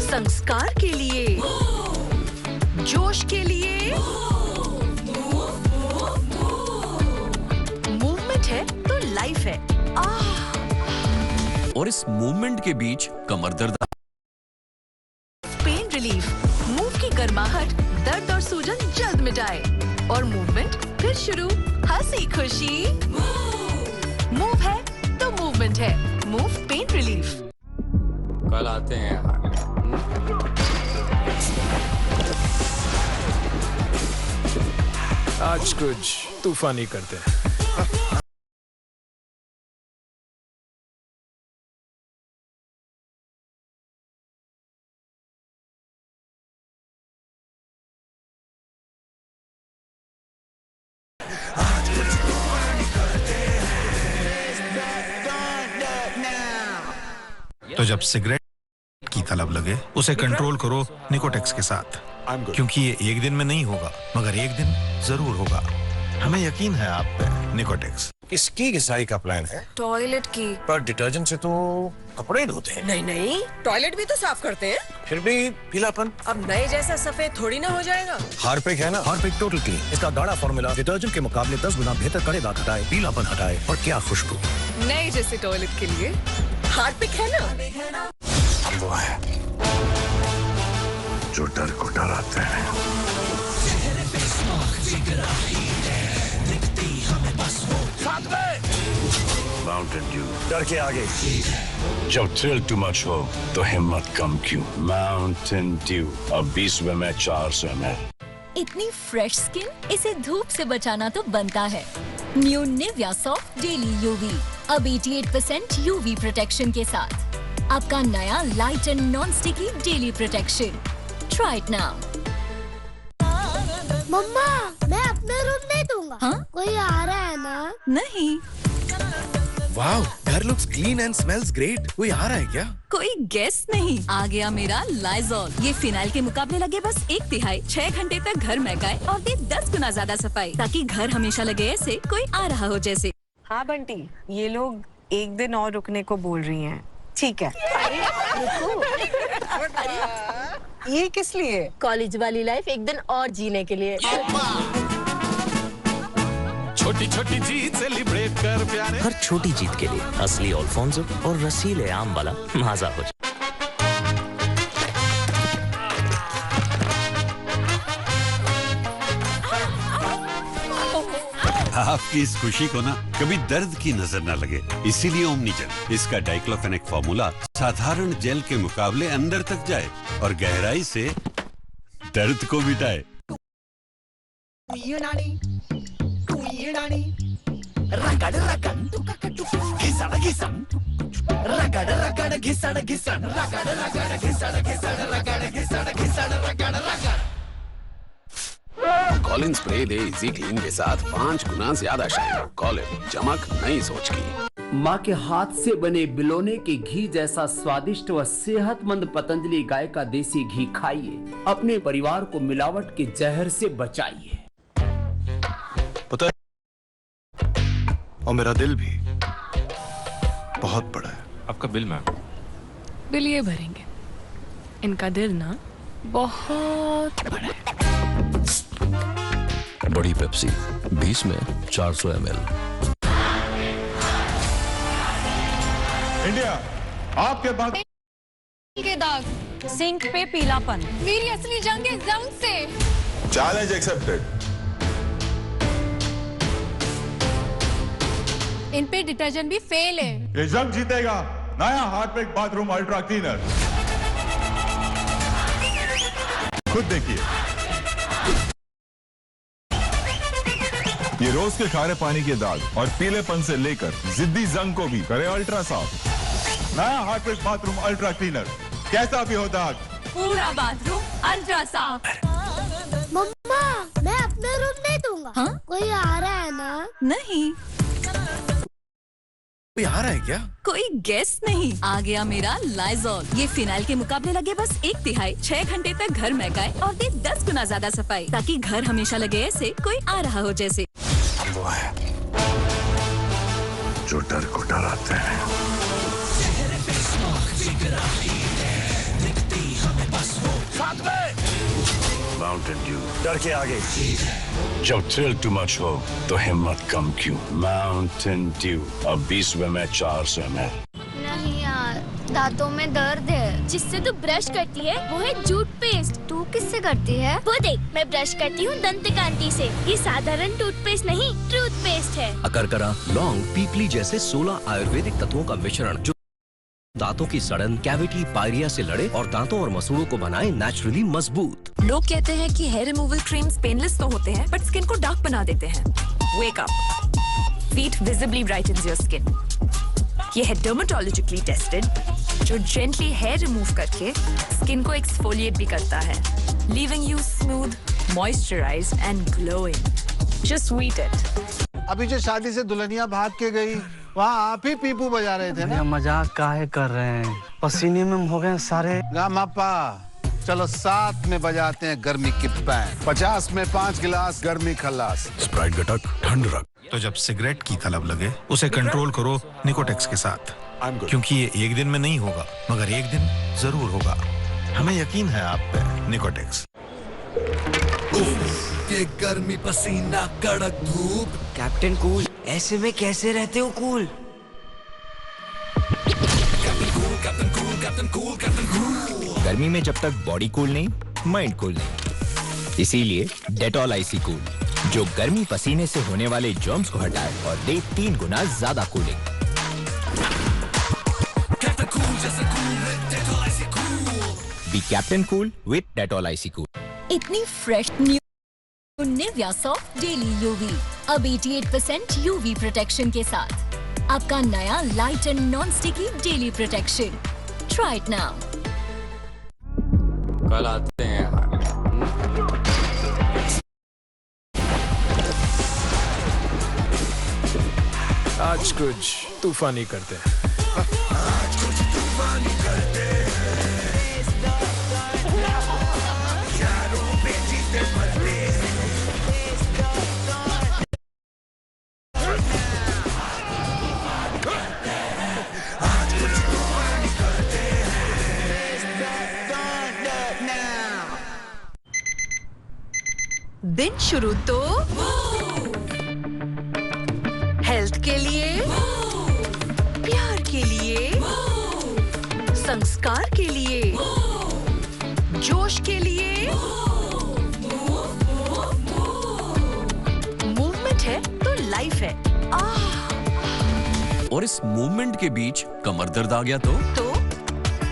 S12: संस्कार के लिए, जोश के लिए। मूवमेंट है तो लाइफ है।
S5: और इस मूवमेंट के बीच कमर दर्द,
S12: पेन रिलीफ, मूव की गर्माहट दर्द और सूजन जल्द मिटाए और मूवमेंट फिर शुरू। हंसी खुशी मूव है तो मूवमेंट है। Moov pain relief.
S4: कल आते हैं यार।
S15: आज कुछ तूफानी करते हैं। तो जब सिगरेट की तलब लगे उसे कंट्रोल करो निकोटेक्स के साथ, क्योंकि ये एक दिन में नहीं होगा मगर एक दिन जरूर होगा। हमें यकीन है आप पे। निकोटेक्स।
S17: किसकी घिसाई का प्लान है?
S18: टॉयलेट की।
S17: पर डिटर्जेंट से तो कपड़े धोते हैं।
S18: नहीं नहीं, टॉयलेट भी तो साफ करते हैं।
S17: फिर भी पीलापन।
S18: अब नए जैसा सफेद थोड़ी ना हो जाएगा।
S15: हार्पिक है ना, हार्पिक टोटल क्लीन। इसका गाढ़ा फॉर्मूला डिटर्जेंट के मुकाबले 10 गुना बेहतर कड़े दाग हटाए, पीलापन हटाए और क्या खुशबू।
S18: नए जैसे टॉयलेट के लिए हार्पिक है ना।
S6: वो है जो डर को डराते हैं। माउंटेन ड्यू,
S15: डर के आगे।
S6: जब थ्रिल टू मच हो तो हिम्मत कम क्यों? माउंटेन ड्यू, अब 20 में 400 ml।
S3: इतनी फ्रेश स्किन, इसे धूप से बचाना तो बनता है। New Nivea soft daily UV, अब 88% यूवी प्रोटेक्शन के साथ। आपका नया light and non sticky daily protection. Try it now.
S2: मम्मा, मैं अपना रूम नहीं दूंगा।
S3: हाँ?
S2: कोई आ रहा है ना?
S3: नहीं।
S15: वाओ, घर looks clean and smells great. कोई आ रहा है क्या?
S3: कोई गेस नहीं। आ गया मेरा लाइजॉल। ये फिनाइल के मुकाबले लगे बस 1/3। 6 घंटे तक घर महकाए और दे 10 गुना ज्यादा सफाई, ताकि घर हमेशा लगे ऐसे कोई आ रहा हो जैसे।
S18: हाँ बंटी, ये लोग एक दिन और रुकने को बोल रही हैं। ठीक है। ये किस लिए?
S16: कॉलेज वाली लाइफ एक दिन और जीने के लिए।
S5: छोटी छोटी जीत सेलिब्रेट कर प्यारे।
S21: हर छोटी जीत के लिए असली अल्फोंसो और रसीले आम वाला माजा हो जाए।
S11: आपकी इस खुशी को ना कभी दर्द की नजर ना लगे, इसीलिए ओमनीजेल। इसका डाइक्लोफेनेक फॉर्मूला साधारण जेल के मुकाबले अंदर तक जाए और गहराई से दर्द को मिटाए।
S8: रगड़ रगड़ घिसड़ घिसड़ रगड़ रगड़ घिसड़ घिसड़ रगड़ रगड़ घिसड़ घिसड़ रगड़ घिसड़ घिसड़ रगड़ रगड़।
S14: कॉलिन स्प्रे दे इजी क्लीन के साथ 5 गुना ज्यादा शाइन। कॉलिन, चमक नई सोच की।
S22: माँ के हाथ से बने बिलोने के घी जैसा स्वादिष्ट व सेहतमंद पतंजलि गाय का देसी घी खाइए, अपने परिवार को मिलावट के जहर से बचाइए।
S15: पता है, और मेरा दिल भी बहुत बड़ा है।
S24: आपका बिल मैम?
S25: बिल ये भरेंगे, इनका दिल ना बहुत बड़ा है।
S5: बड़ी पेप्सी 20 में 400 ml।
S19: इंडिया, आपके बाद
S16: के दाग, सिंक पे पीलापन, मेरी असली जंग है जंग से।
S19: Challenge accepted.
S16: इन पे डिटर्जेंट भी फेल है।
S19: ये जंग जीतेगा नया हार्पिक बाथरूम अल्ट्रा क्लीनर। खुद देखिए, ये रोज के खारे पानी के दाग और पीलेपन से लेकर जिद्दी जंग को भी करे अल्ट्रा साफ। नया हार्पिक बाथरूम अल्ट्रा क्लीनर, कैसा भी हो दाग,
S16: पूरा बाथरूम अल्ट्रा साफ।
S2: मम्मा, मैं अपना रूम नहीं दूंगा। हाँ? कोई आ रहा है ना?
S3: नहीं।
S15: कोई आ रहा है क्या?
S3: कोई गेस नहीं। आ गया मेरा लाइजॉल। ये फिनाइल के मुकाबले लगे बस 1/3, 6 घंटे तक घर महकाए और दे 10 गुना ज्यादा सफाई, ताकि घर हमेशा लगे ऐसे कोई आ रहा हो जैसे।
S6: वो है जो डर को डराते हैं। माउंटेन ड्यू, डर के आगे। जब थ्रिल टू मच हो तो हिम्मत कम क्यों? माउंटेन ड्यू, अब 20 में 400 ml।
S2: नहीं यार, दांतों में दर्द है।
S26: जिससे तू ब्रश करती है वो है जूट पेस्ट।
S2: तू किससे करती है?
S26: वो देख, मैं ब्रश करती हूँ दंतकांति से। ये साधारण टूथपेस्ट नहीं, टूथपेस्ट है।
S5: अकरकरा, लौंग, पीपली जैसे 16 आयुर्वेदिक तत्वों का मिश्रण जो दांतों की सड़न, कैविटी, पायरिया से लड़े और दांतों और मसूड़ों को बनाए नेचुरली मजबूत।
S12: लोग कहते हैं कि हेयर रिमूवल क्रीम्स पेनलेस तो होते हैं, बट स्किन को डार्क बना देते हैं। Wake up, wheat visibly brightens your skin. ये है डर्मेटोलॉजिकली टेस्टेड, जो जेंटली हेयर रिमूव करके स्किन को एक्सफोलिएट भी करता है, leaving you smooth, moisturised and glowing. Just wheat it.
S27: अभी जो शादी से दुल्हनिया भाग के गई, वहाँ आप ही पीपू बजा रहे थे ना?
S1: मजाक काहे कर रहे हैं? पसीने में हो गए सारे।
S27: गामापा, चलो साथ में बजाते हैं गर्मी की बैंड। 50 में 5 गिलास गर्मी खल्लास।
S15: स्प्राइट घटक ठंड रख। तो जब सिगरेट की तलब लगे उसे कंट्रोल करो निकोटेक्स के साथ, क्योंकि ये एक दिन में नहीं होगा, मगर एक दिन जरूर होगा। हमें यकीन है आप पे। निकोटेक्स।
S8: ये गर्मी, पसीना, कड़क धूप।
S28: कैप्टन कूल, ऐसे में कैसे रहते हो कूल?
S29: गर्मी में जब तक बॉडी कूल नहीं, माइंड कूल नहीं। इसीलिए डेटॉल आईसी कूल, जो गर्मी पसीने से होने वाले जर्म्स को हटाए और दे 3 गुना ज्यादा cooling. Be captain cool with Dettol icy cool.
S7: इतनी fresh new Nivea soft daily UV, अब 88% यूवी प्रोटेक्शन के साथ। आपका नया light and non sticky daily protection. Try it now.
S4: कल आते हैं यार।
S13: आज कुछ तूफानी करते हैं।
S12: दिन शुरू तो हेल्थ के लिए, प्यार के लिए, संस्कार के लिए, जोश के लिए। मूवमेंट है तो लाइफ
S5: और इस मूवमेंट के बीच कमर दर्द आ गया तो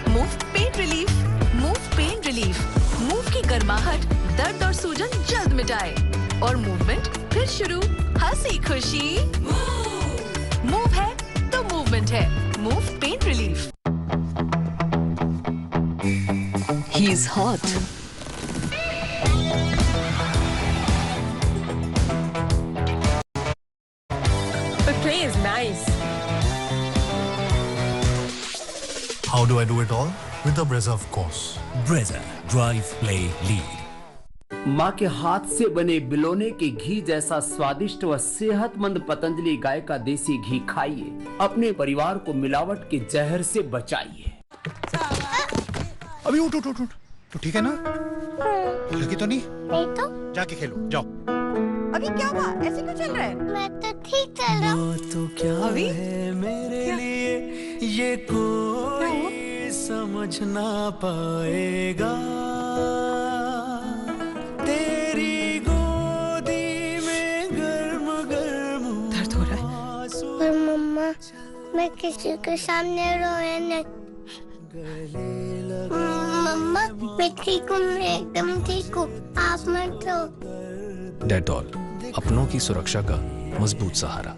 S12: move pain relief. Move pain relief. Move की गर्माहट दर्द और सूजन जल्द मिटाए और मूवमेंट फिर शुरू। हंसी खुशी मूव है तो मूवमेंट है। Moov pain relief.
S7: He is hot.
S9: The play is nice.
S10: How do I do it all? With the Brezza, of course.
S11: Brezza, drive, play, lead.
S22: माँ के हाथ से बने बिलोने के घी जैसा स्वादिष्ट व सेहतमंद पतंजलि गाय का देसी घी खाइए। अपने परिवार को मिलावट के जहर से बचाइए।
S10: अभी उठ उठ उठ उठ। तो ठीक है ना? लगी तो नहीं?
S2: नहीं तो?
S10: जाके खेलो, जाओ।
S12: अभी क्या हुआ? ऐसे क्यों चल रहा है?
S2: मैं तो ठीक चल रहा हूँ।
S8: तो क्या
S12: अभी?
S8: है मेरे लिए ये कोई समझ ना पाएगा। तेरी गोदी में गर्म गर्म
S12: दर्द हो रहा है।
S2: पर मम्मा, मैं किसी के सामने रोए नहीं। मम्मा, मैं ठीक हूँ, मैं एकदम ठीक हूँ। आप मत रो।
S13: डेटॉल, अपनों की सुरक्षा का मजबूत सहारा।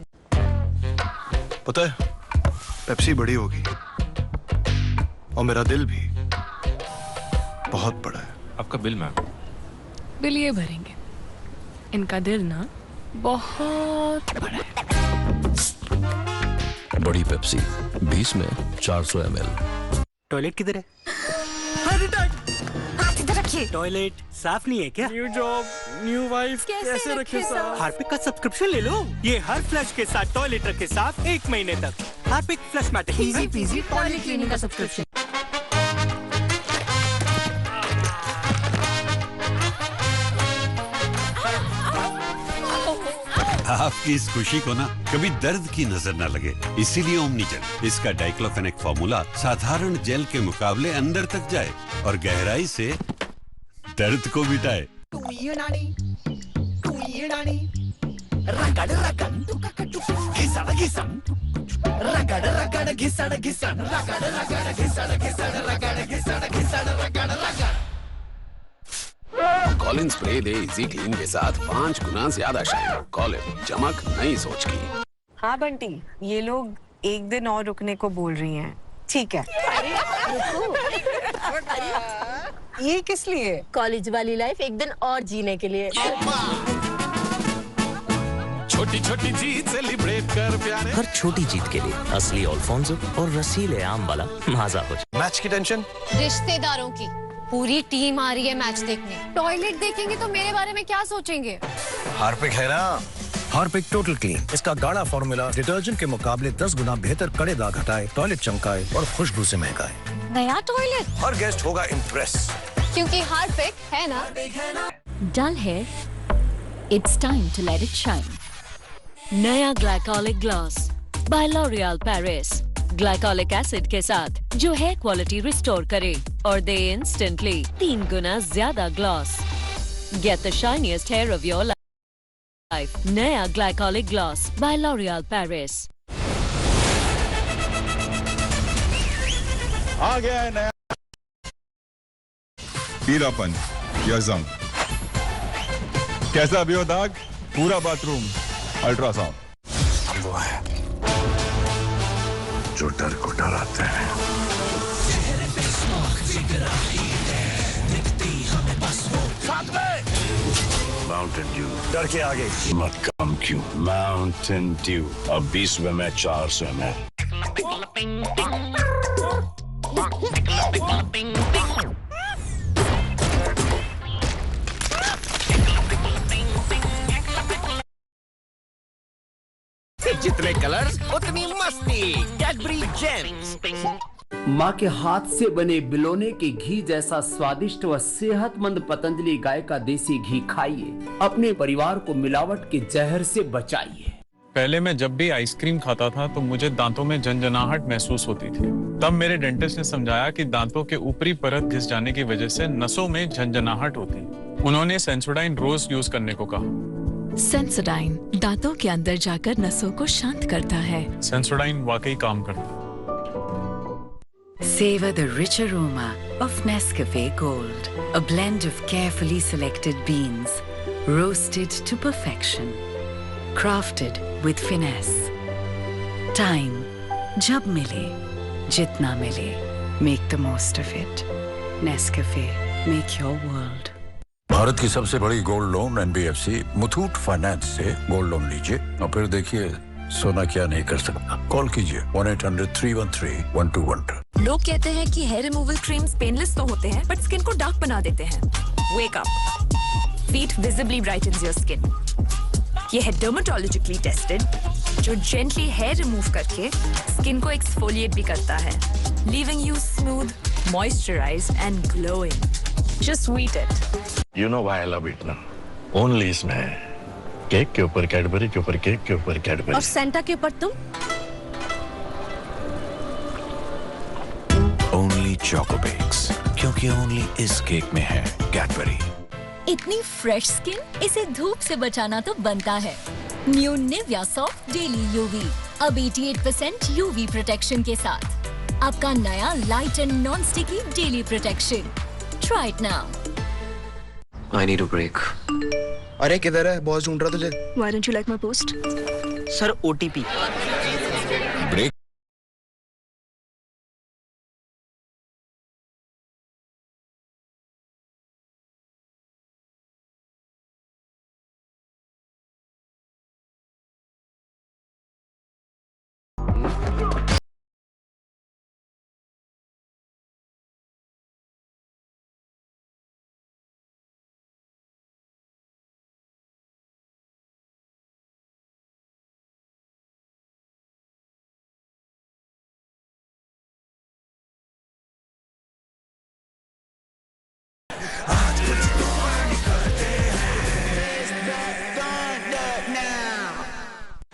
S10: पता है, पेप्सी बड़ी होगी और मेरा दिल भी बहुत बड़ा है।
S4: आपका बिल मैम?
S25: बिल ये भरेंगे, इनका दिल ना बहुत बड़ा है।
S5: बड़ी पेप्सी 20 में 400 ml।
S10: टॉयलेट किधर है?
S12: हाथ इधर रखिए।
S10: टॉयलेट साफ नहीं है क्या?
S8: न्यू जॉब, न्यू वाइफ,
S12: कैसे रखे साफ?
S10: हार्पिक का सब्सक्रिप्शन ले लो। ये हर फ्लश के साथ टॉयलेट रखे साफ 1 महीने तक। Harpic flush matic
S12: easy peasy toilet cleaning का सब्सक्रिप्शन।
S17: आपकी इस खुशी को ना कभी दर्द की नजर ना लगे, इसीलिए ओमनीजेल। इसका डाइक्लोफेनेक फॉर्मूला साधारण जेल के मुकाबले अंदर तक जाए और गहराई से दर्द को मिटाए।
S8: रगड़ रगड़ घिसड़ घिसड़ रगड़ रगड़ घिसड़ घिसड़ रगड़ रगड़ घिसड़ घिसड़ रगड़ घिसड़ घिसड़ रगड़ रगड़।
S14: कॉलिन स्प्रे दे इजी क्लीन के साथ 5 गुना ज्यादा शाइन। कॉलिन, चमक नई सोच की।
S18: हाँ बंटी, ये लोग एक दिन और रुकने को बोल रही हैं। ठीक है। ये किस लिए?
S9: कॉलेज वाली लाइफ एक दिन और जीने के लिए।
S4: छोटी छोटी जीत सेलिब्रेट कर प्यारे।
S20: हर छोटी जीत के लिए असली अल्फोंसो और रसीले आम वाला माजा हो जाए।
S10: मैच की टेंशन?
S16: रिश्तेदारों की पूरी टीम आ रही है मैच देखने। टॉयलेट देखेंगे तो मेरे बारे में क्या सोचेंगे?
S10: हार्पिक है ना? Harpic total clean. इसका गाढ़ा फॉर्मूला डिटर्जेंट के मुकाबले 10 गुना बेहतर कड़े दाग हटाए, टॉयलेट चमकाए और खुशबू से महकाए।
S16: नया टॉयलेट?
S10: हर गेस्ट होगा इम्प्रेस,
S16: क्योंकि हार्पिक है ना।
S7: Dull hair? It's time to let it shine. नया glycolic gloss by L'Oréal Paris। Glycolic acid के साथ जो हेयर क्वालिटी रिस्टोर करे और दे इंस्टेंटली 3 गुना ज्यादा gloss. Get the shiniest hair of your life. नया glycolic gloss by L'Oréal Paris।
S19: आ गया है नया पीलापन या जंग। कैसा भी हो दाग, पूरा बाथरूम अल्ट्रासाउंड।
S6: वो है जो डर को डराते हैं। माउंटेन ड्यू, डर के आगे मत कम क्यों। माउंटेन ड्यू अब 20 में 400 ml।
S22: जितने कलर्स उतनी मस्ती। Cadbury James. माँ के हाथ से बने बिलोने के घी जैसा स्वादिष्ट व सेहतमंद पतंजलि गाय का देसी घी खाइए। अपने परिवार को मिलावट के जहर से बचाइए।
S21: पहले मैं जब भी आइसक्रीम खाता था तो मुझे दांतों में झंझनाहट महसूस होती थी। तब मेरे डेंटिस्ट ने समझाया कि दांतों के ऊपरी परत घिस जाने की वजह से नसों में झंझनाहट होती है। उन्होंने सेंसोडाइन रोज यूज करने को कहा।
S12: सेंसोडाइन दांतों के अंदर जाकर नसों को शांत करता है।
S21: सेंसोडाइन वाकई काम करता है।
S1: Savor the rich aroma of Nescafe Gold, a blend of carefully selected beans, roasted to perfection, crafted with finesse. Time, jab mile, jitna mile, make the most of it. Nescafe, make your world.
S6: Bharat की सबसे बड़ी gold loan NBFC Muthoot finance से gold loan लीजिए और फिर देखिए सोना क्या नहीं कर सकता। कॉल कीजिए 1-800-313-1212।
S12: लोग कहते हैं कि हेयर रिमूवल क्रीम्स पेनलेस तो होते हैं बट स्किन को डार्क बना देते हैं। Wake up, wheat visibly brightens your skin. ये है डर्मेटोलॉजिकली टेस्टेड जो जेंटली हेयर रिमूव करके स्किन को एक्सफोलिएट भी करता है, leaving you smooth, moisturised and glowing. Just wheat it.
S6: You know why I love it now? Only इसमें cake के ऊपर कैडबरी के ऊपर केक के ऊपर कैडबरी
S16: और सेंटा के ऊपर तुम?
S10: Only Choco Bakes, क्योंकि only इस केक में है कैडबरी।
S7: इतनी फ्रेश स्किन, इसे धूप से बचाना तो बनता है। New Nivea soft daily UV अब 88% यूवी प्रोटेक्शन के साथ। आपका नया light and non sticky daily protection. Try it now.
S3: I need a break.
S10: अरे किधर है? बॉस ढूंढ रहा तुझे।
S12: Why don't you like my post?
S3: Sir OTP.
S10: Break.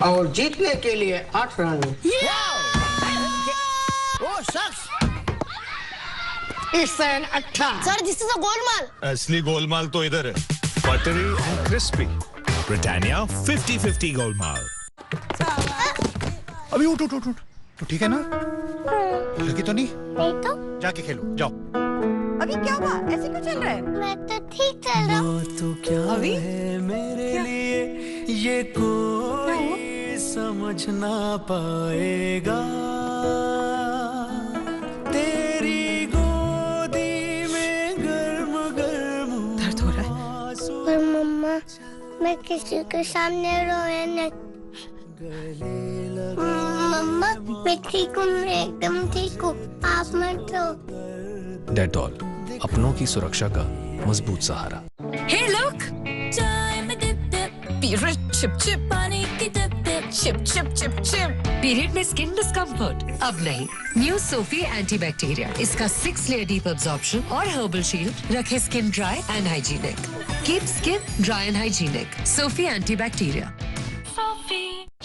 S15: और जीतने के लिए 8 रन।
S8: ओ शख्स,
S15: इट्स एन अच्छा।
S2: Sir this is a Golmaal.
S19: असली गोलमाल तो इधर है, buttery and crispy.
S11: Britannia 50-50 Golmaal.
S8: अभी उठ उठ उठ उठ। तो ठीक है ना? लगी तो नहीं?
S2: नहीं तो?
S8: जाके खेलो, जाओ।
S18: अभी क्या हुआ? ऐसे क्यों चल रहा है?
S2: मैं तो ठीक चल रहा हूँ।
S8: तो क्या
S18: अभी?
S8: है मेरे लिए ये कोई समझ ना पाएगा। तेरी गोदी में गर्म गर्म
S18: दर्द हो रहा है।
S2: पर मम्मा, मैं किसी के सामने रोए नहीं। मम्मा, मैं ठीक हूँ, मैं एकदम ठीक हूँ। आप मत रो।
S13: डेटॉल, अपनों की सुरक्षा का मजबूत सहारा।
S12: Hey look! Period chip chip पानी की tip tip chip chip chip chip. Period में स्किन डिस्कम्फर्ट अब नहीं। न्यू सोफी एंटीबैक्टीरिया, इसका 6 लेयर डीप अब्जॉर्प्शन और हर्बल शील्ड रखे skin dry and hygienic. Keep skin dry and hygienic. Sophie antibacteria.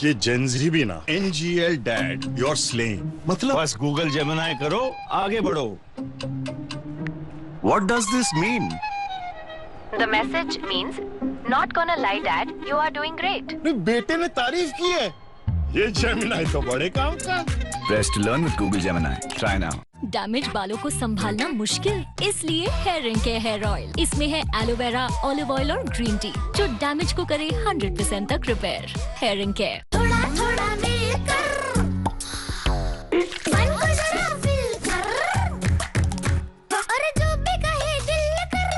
S6: ये Gen Z भी ना NGL डैड योर स्लेइंग मतलब बस गूगल जेमिनी करो, आगे बढ़ो। What does this mean?
S23: The message means, not gonna lie dad, you are doing great.
S6: बेटे ने तारीफ की है। ये जेमिनी तो बड़े काम का।
S10: Press to learn with Google Gemini. Try now.
S7: Damage बालों को संभालना मुश्किल, इसलिए हेयर केयर हेयर ऑयल। इसमें है aloe, vera olive oil green tea जो डैमेज को करे 100% तक रिपेयर। Hair care.
S2: थोड़ा थोड़ा मिलकर मन को जरा फिल कर, और जो भी कहे दिल कर।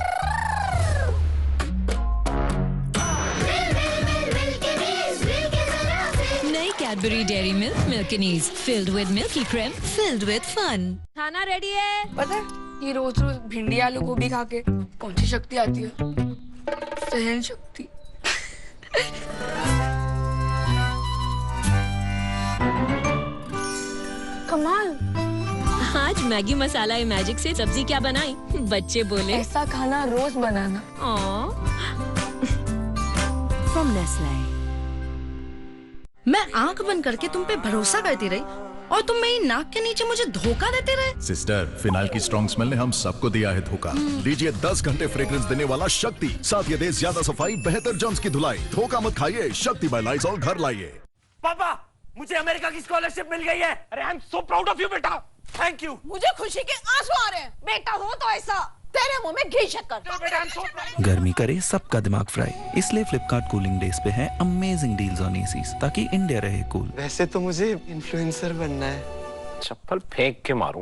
S2: मिल के जरा फिल।
S12: नई Cadbury dairy milk milkinis filled with milky cream filled with fun.
S16: खाना रेडी है।
S18: पता है, ये रोज रोज भिंडी आलू गोभी खा के कौन सी शक्ति आती है? सहन शक्ति। कमाल।
S7: आज मैगी मसाला मैजिक से सब्जी क्या बनाई? बच्चे बोले
S18: ऐसा खाना रोज बनाना।
S16: From Nestle. मैं आंख बंद करके तुम पे भरोसा करती रही
S5: और तुम मेरी नाक के नीचे मुझे धोखा देते रहे।
S14: सिस्टर, फिनाइल की स्ट्रॉन्ग स्मेल ने हम सबको दिया है धोखा। लीजिए 10 घंटे फ्रेग्रेंस देने वाला शक्ति, साथ ये दे ज्यादा सफाई, बेहतर जर्म्स की धुलाई। धोखा मत खाइए, शक्ति बाय लाइज़ॉल घर लाइए।
S8: पापा, मुझे अमेरिका की स्कॉलरशिप मिल गई है। अरे I am so proud of you बेटा। Thank you.
S17: मुझे खुशी के आंसू आ रहे हैं। बेटा हो तो ऐसा, तेरे मुंह में घी शक्कर।
S24: गर्मी करे सबका दिमाग फ्राई, इसलिए फ्लिपकार्ट कूलिंग डेज पे है अमेजिंग डील्स ऑन एसीज, ताकि इंडिया रहे कूल।
S3: वैसे तो मुझे इन्फ्लुएंसर बनना है।
S25: चप्पल फेंक के मारूं।